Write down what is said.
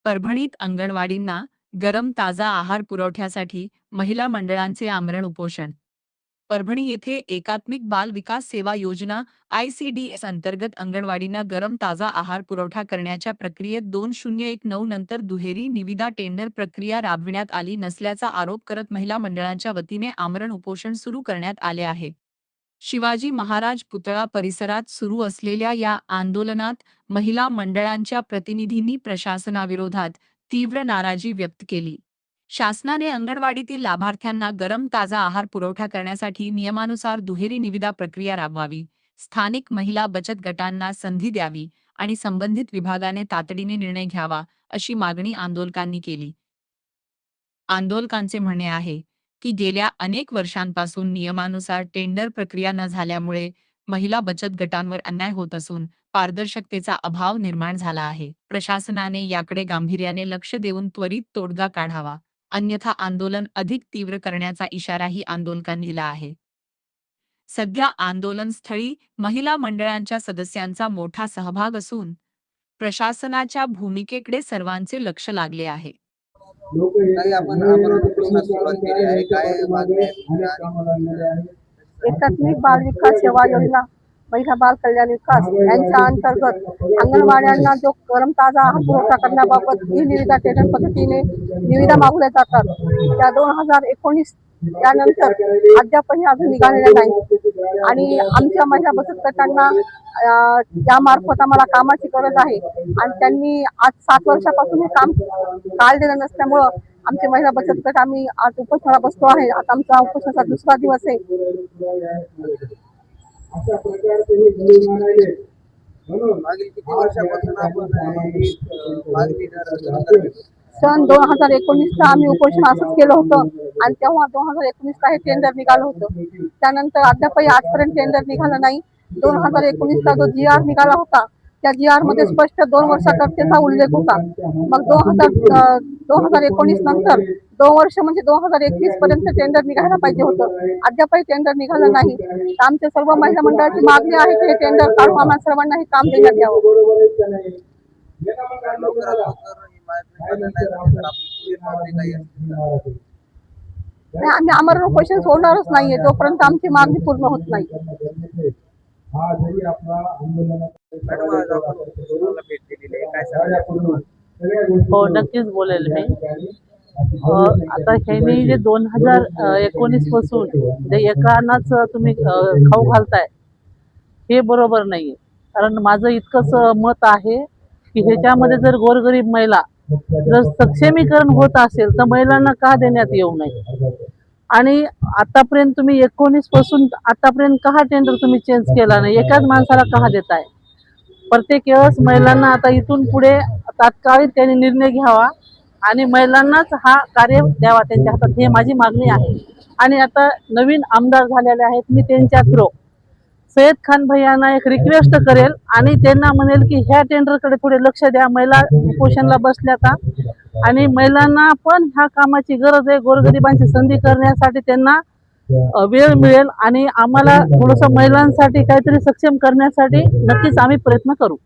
परभणीत अंगणवाडींना गरम ताजा आहार पुरवठ्यासाठी महिला मंडळांचे आमरण उपोषण। परभणी येथे एकात्मिक बाल विकास सेवा योजना ICDS अंतर्गत अंगणवाडींना गरम ताजा आहार पुरवठा करण्याच्या प्रक्रियेत 2019 नंतर दुहेरी निविदा टेंडर प्रक्रिया राबविण्यात आली नसल्याचा आरोप करत महिला मंडळांच्या वतीने आमरण उपोषण सुरू करण्यात आले आहे। शिवाजी महाराज पुतळा परिसरात सुरू असलेल्या या आंदोलनात महिला मंडळांच्या प्रतिनिधींनी प्रशासनाविरोधात तीव्र नाराजी व्यक्त केली। शासनाने अंगणवाडीतील लाभार्थ्यांना गरम ताजा आहार पुरवठा करण्यासाठी नियमानुसार दुहेरी निविदा प्रक्रिया राबवावी, स्थानिक महिला बचत गटांना संधी द्यावी आणि संबंधित विभागाने तातडीने निर्णय घ्यावा, अशी मागणी आंदोलकांनी केली। आंदोलकांचे म्हणणे आहे की गेल्या अनेक वर्षांपासून नियमानुसार टेंडर प्रक्रिया न झाल्यामुळे महिला बचत गटांवर अन्याय होत असून पारदर्शकतेचा अभाव निर्माण झाला आहे। प्रशासनाने याकडे गांभीर्याने लक्ष देऊन त्वरित तोडगा काढावा, अन्यथा आंदोलन अधिक तीव्र करण्याचा इशाराही आंदोलकांनी दिला आहे। सध्या आंदोलनस्थळी महिला मंडळांच्या सदस्यांचा मोठा सहभाग असून प्रशासनाच्या भूमिकेकडे सर्वांचे लक्ष लागले आहे। एकात्मिक बाल विकास सेवा योजना महिला बाल कल्याण विकास यांच्या अंतर्गत अंगणवाड्यांना जो गरम ताजा आहार पुरवठा करण्याबाबत ही निविदा टेंडर पद्धतीने निविदा मागवल्या जातात त्या 2019 त्यानंतर अद्यापही अजून निघालेल्या नाही आणि आमच्या महिला बचत गटांना यामार्फत आम्हाला कामाची गरज आहे आणि त्यांनी आज 7 वर्षापासून हे काम काढलेलं नसल्यामुळं आमचे महिला बचत गट आम्ही आज उपोषणाला बसलो आहे। आता आमचा उपोषणाचा दुसरा दिवस आहे। सन 2019ला आम्ही उपोषण असंच केलं होतं आणि तेव्हा 2019ला हे टेंडर निघालं होतं। त्यानंतर अद्यापही आजपर्यंत टेंडर निघालं नाही। 2019ला जो GR निघाला होता त्या GR मध्ये स्पष्ट 2 वर्षाकरतेचा उल्लेख होता। मग 2019 नंतर 2 वर्ष म्हणजे 2021 पर्यंत टेंडर निघायला पाहिजे होतं। अद्यापही टेंडर निघालं नाही। आमच्या सर्व महिला मंडळाची मागणी आहे की हे टेंडर काढून आम्हाला सर्वांना हे काम देण्यात यावं। आम्ही आमरण उपोषण सोडणारच नाहीये जोपर्यंत आमची मागणी पूर्ण होत नाही। हो, नक्कीच बोलेल मी। आता ह्यांनी जे 2019 पासून जे एकानाच तुम्ही खाऊ घालताय हे बरोबर नाहीये। कारण माझं इतकंच मत आहे की ह्याच्यामध्ये जर गोरगरीब महिला जर सक्षमीकरण होत असेल तर महिलांना का देण्यात येऊ नये। आणि आतापर्यंत तुम्ही 19 पासून आतापर्यंत का टेंडर तुम्ही चेंज केला नाही, एकाच माणसाला का देताय? प्रत्येक वेळेस महिलांना आता इथून पुढे तात्कालिक त्यांनी निर्णय घ्यावा आणि महिलांनाच हा कार्य द्यावा त्यांच्या हातात, हे माझी मागणी आहे। आणि आता नवीन आमदार झालेले आहेत, मी त्यांच्या थ्रू सय्यद खान भैयांना एक रिक्वेस्ट करेल आणि त्यांना म्हणेल की ह्या टेंडरकडे थोडे लक्ष द्या। महिला उपोषणला बसल्या का आणि महिलांना पण ह्या कामाची गरज आहे। गोरगरिबांची संधी करण्यासाठी त्यांना वेळ मिळेल आणि आम्हाला थोडंसं महिलांसाठी काहीतरी सक्षम करण्यासाठी नक्कीच आम्ही प्रयत्न करू।